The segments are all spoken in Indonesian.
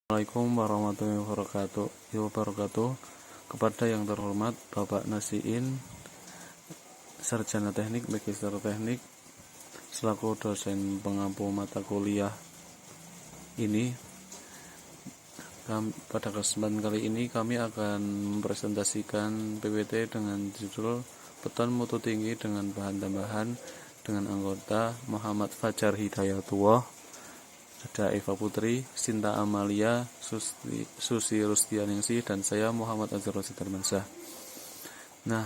Assalamualaikum warahmatullahi wabarakatuh. Kepada yang terhormat Bapak Nasiin, Sarjana Teknik, Magister Teknik, selaku dosen pengampu mata kuliah ini, pada kesempatan kali ini kami akan mempresentasikan PPT dengan judul Beton Mutu Tinggi dengan Bahan Tambahan dengan anggota Muhammad Fajar Hidayatullah, ada Eva Putri, Sinta Amalia, Susi Rustianingsih, dan saya Muhammad Azhar Darmansyah. Nah,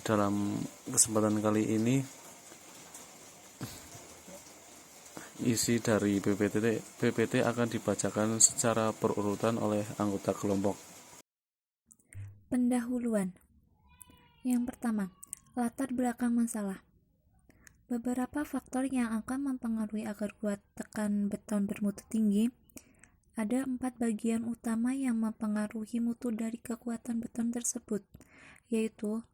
dalam kesempatan kali ini isi dari PPT akan dibacakan secara berurutan oleh anggota kelompok. Pendahuluan. Yang pertama, latar belakang masalah. Beberapa faktor yang akan mempengaruhi agar kuat tekan beton bermutu tinggi. Ada 4 bagian utama yang mempengaruhi mutu dari kekuatan beton tersebut, yaitu: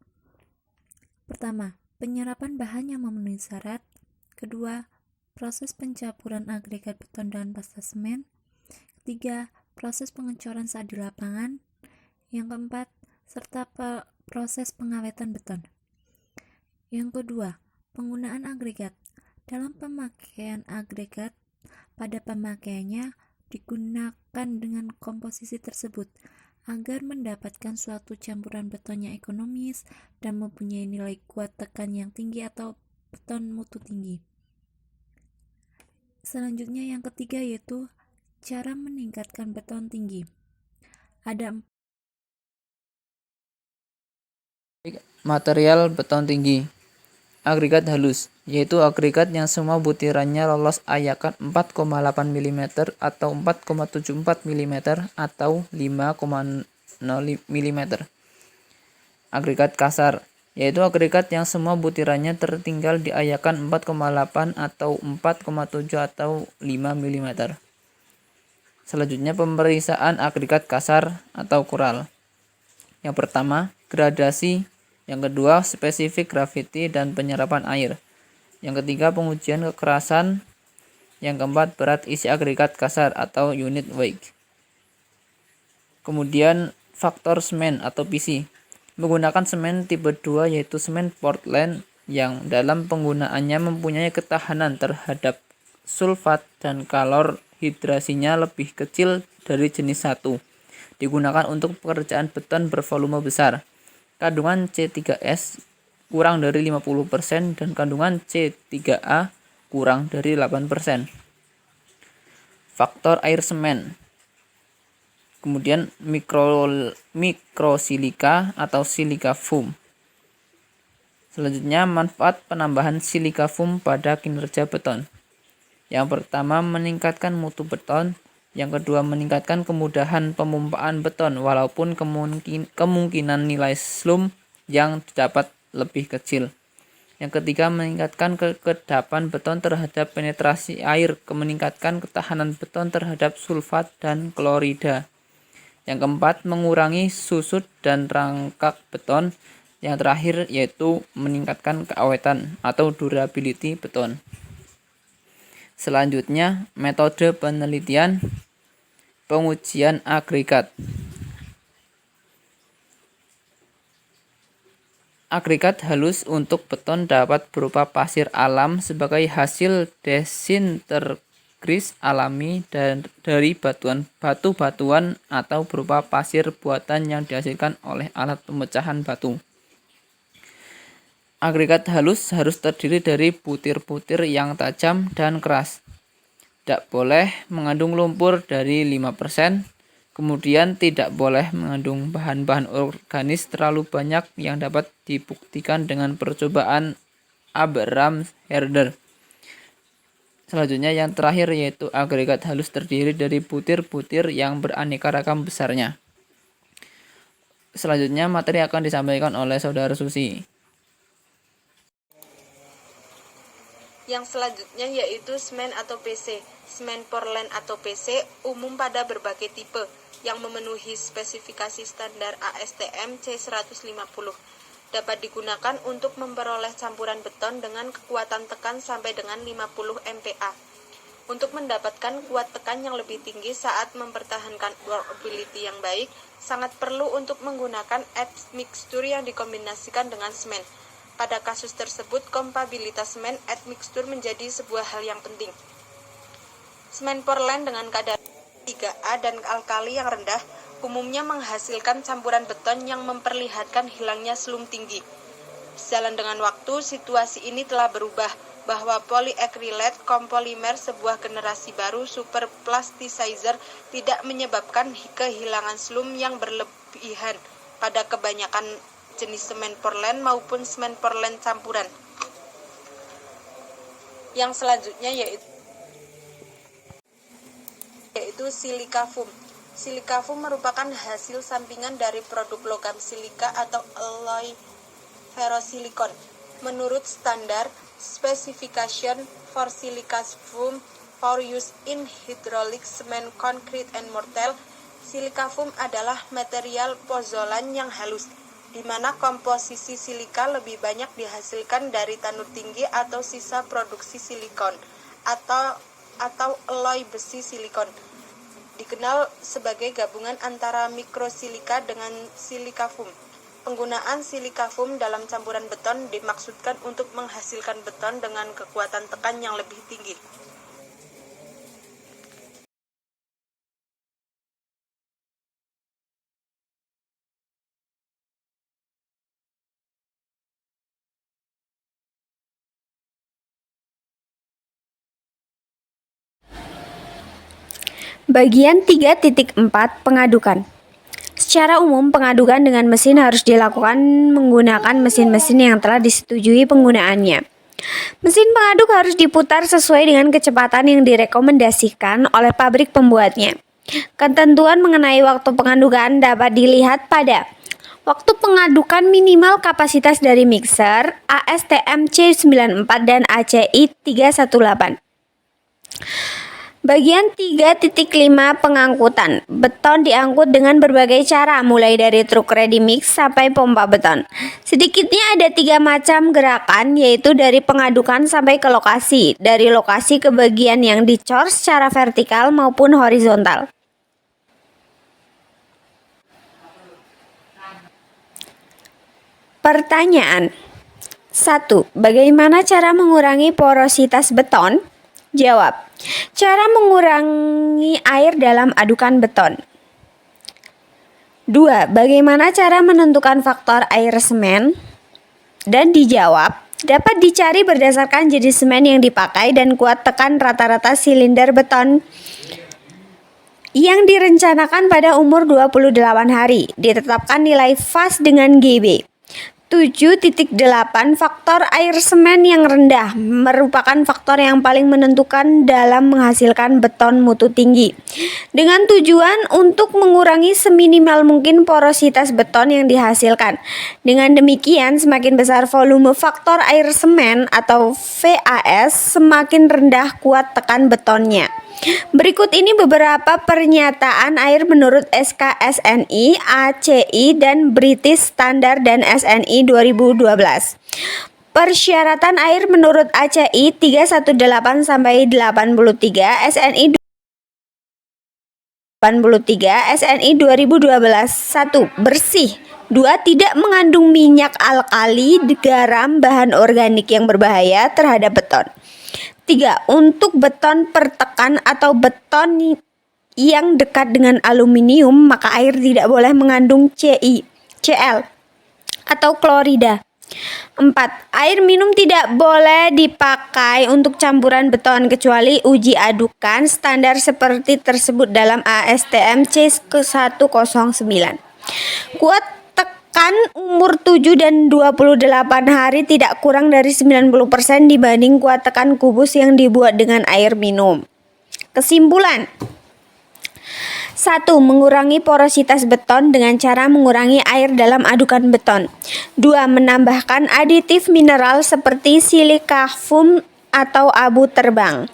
pertama, penyerapan bahan yang memenuhi syarat. Kedua, proses pencampuran agregat beton dan pasta semen. Ketiga, proses pengecoran saat di lapangan. Yang keempat, serta proses pengawetan beton. Yang kedua, penggunaan agregat. Dalam pemakaian agregat, pada pemakaiannya digunakan dengan komposisi tersebut agar mendapatkan suatu campuran beton yang ekonomis dan mempunyai nilai kuat tekan yang tinggi atau beton mutu tinggi. Selanjutnya yang ketiga yaitu cara meningkatkan beton tinggi. Ada material beton tinggi. Agregat halus, yaitu agregat yang semua butirannya lolos ayakan 4,8 mm atau 4,74 mm atau 5,0 mm. Agregat kasar, yaitu agregat yang semua butirannya tertinggal di ayakan 4,8 atau 4,7 atau 5 mm. Selanjutnya pemeriksaan agregat kasar atau kural. Yang pertama, gradasi. Yang kedua, spesifik graviti dan penyerapan air. Yang ketiga, pengujian kekerasan. Yang keempat, berat isi agregat kasar atau unit weight. Kemudian, faktor semen atau PC. Menggunakan semen tipe 2 yaitu semen Portland yang dalam penggunaannya mempunyai ketahanan terhadap sulfat dan kalor hidrasinya lebih kecil dari jenis 1. Digunakan untuk pekerjaan beton bervolume besar. Kandungan C3S kurang dari 50% dan kandungan C3A kurang dari 8%. Faktor air semen. Kemudian mikrosilika atau silika foam. Selanjutnya manfaat penambahan silika foam pada kinerja beton. Yang pertama, meningkatkan mutu beton. Yang kedua, meningkatkan kemudahan pemumpaan beton walaupun kemungkinan nilai slump yang didapat lebih kecil. Yang ketiga, meningkatkan kekedapan beton terhadap penetrasi air, meningkatkan ketahanan beton terhadap sulfat dan klorida. Yang keempat, mengurangi susut dan rangkak beton. Yang terakhir yaitu meningkatkan keawetan atau durability beton. Selanjutnya, metode penelitian pengujian agregat. Agregat halus untuk beton dapat berupa pasir alam sebagai hasil desintergris alami dan dari batu-batuan atau berupa pasir buatan yang dihasilkan oleh alat pemecahan batu. Agregat halus harus terdiri dari butir-butir yang tajam dan keras. Tidak boleh mengandung lumpur dari 5%. Kemudian tidak boleh mengandung bahan-bahan organis terlalu banyak yang dapat dibuktikan dengan percobaan Abrams-Herder. Selanjutnya yang terakhir yaitu agregat halus terdiri dari butir-butir yang beraneka ragam besarnya. Selanjutnya materi akan disampaikan oleh Saudara Susi. Yang selanjutnya yaitu semen atau PC. Semen Portland atau PC umum pada berbagai tipe yang memenuhi spesifikasi standar ASTM C150. Dapat digunakan untuk memperoleh campuran beton dengan kekuatan tekan sampai dengan 50 MPa. Untuk mendapatkan kuat tekan yang lebih tinggi saat mempertahankan workability yang baik, sangat perlu untuk menggunakan admixture yang dikombinasikan dengan semen. Pada kasus tersebut, kompabilitas semen admixture menjadi sebuah hal yang penting. Semen Portland dengan kadar 3A dan alkali yang rendah umumnya menghasilkan campuran beton yang memperlihatkan hilangnya slump tinggi. Sejalan dengan waktu, situasi ini telah berubah, bahwa polyacrylate kompolimer sebuah generasi baru super plasticizer tidak menyebabkan kehilangan slump yang berlebihan pada kebanyakan jenis semen Portland maupun semen Portland campuran. Yang selanjutnya yaitu silika foam. Silika foam merupakan hasil sampingan dari produk logam silika atau alloy ferrosilikon. Menurut standar specification for silica foam for use in hydraulic cement, concrete, and mortar, silika foam adalah material pozolan yang halus, di mana komposisi silika lebih banyak dihasilkan dari tanur tinggi atau sisa produksi silikon atau alloy besi silikon. Dikenal sebagai gabungan antara mikrosilika dengan silika foam. Penggunaan silika foam dalam campuran beton dimaksudkan untuk menghasilkan beton dengan kekuatan tekan yang lebih tinggi. Bagian 3.4 Pengadukan. Secara umum, pengadukan dengan mesin harus dilakukan menggunakan mesin-mesin yang telah disetujui penggunaannya. Mesin pengaduk harus diputar sesuai dengan kecepatan yang direkomendasikan oleh pabrik pembuatnya. Ketentuan mengenai waktu pengadukan dapat dilihat pada waktu pengadukan minimal kapasitas dari mixer ASTM C94 dan ACI 318. Bagian 3.5 Pengangkutan. Beton diangkut dengan berbagai cara, mulai dari truk ready mix sampai pompa beton. Sedikitnya ada 3 macam gerakan, yaitu dari pengadukan sampai ke lokasi, dari lokasi ke bagian yang dicor secara vertikal maupun horizontal. Pertanyaan 1. Bagaimana cara mengurangi porositas beton? Jawab. Cara mengurangi air dalam adukan beton. 2. Bagaimana cara menentukan faktor air semen? Dan dijawab, dapat dicari berdasarkan jenis semen yang dipakai dan kuat tekan rata-rata silinder beton yang direncanakan pada umur 28 hari. Ditetapkan nilai fast dengan GB. 7.8 Faktor air semen yang rendah merupakan faktor yang paling menentukan dalam menghasilkan beton mutu tinggi, dengan tujuan untuk mengurangi seminimal mungkin porositas beton yang dihasilkan. Dengan demikian, semakin besar volume faktor air semen atau VAS, semakin rendah kuat tekan betonnya. Berikut ini beberapa pernyataan air menurut SKSNI, ACI, dan British Standard dan SNI 2012. Persyaratan air menurut ACI 318-83, SNI 83, SNI 2012. 1. Bersih. 2. Tidak mengandung minyak alkali, garam, bahan organik yang berbahaya terhadap beton. 3. Untuk beton pertekan atau beton yang dekat dengan aluminium, maka air tidak boleh mengandung Cl atau klorida. 4. Air minum tidak boleh dipakai untuk campuran beton kecuali uji adukan standar seperti tersebut dalam ASTM C109. Kuat tekan umur 7 dan 28 hari tidak kurang dari 90% dibanding kuat tekan kubus yang dibuat dengan air minum. Kesimpulan: 1. Mengurangi porositas beton dengan cara mengurangi air dalam adukan beton. 2. Menambahkan aditif mineral seperti silika foam atau abu terbang.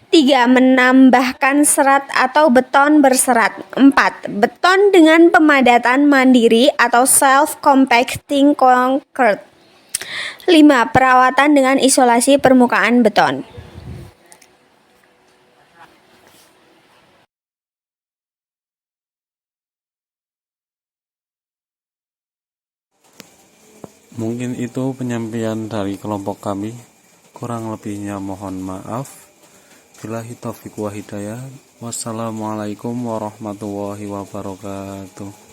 3. Menambahkan serat atau beton berserat. 4. Beton dengan pemadatan mandiri atau self-compacting concrete. 5. Perawatan dengan isolasi permukaan beton. Mungkin itu penyampaian dari kelompok kami. Kurang lebihnya mohon maaf. Billahi taufiq wa hidayah. Wassalamualaikum warahmatullahi wabarakatuh.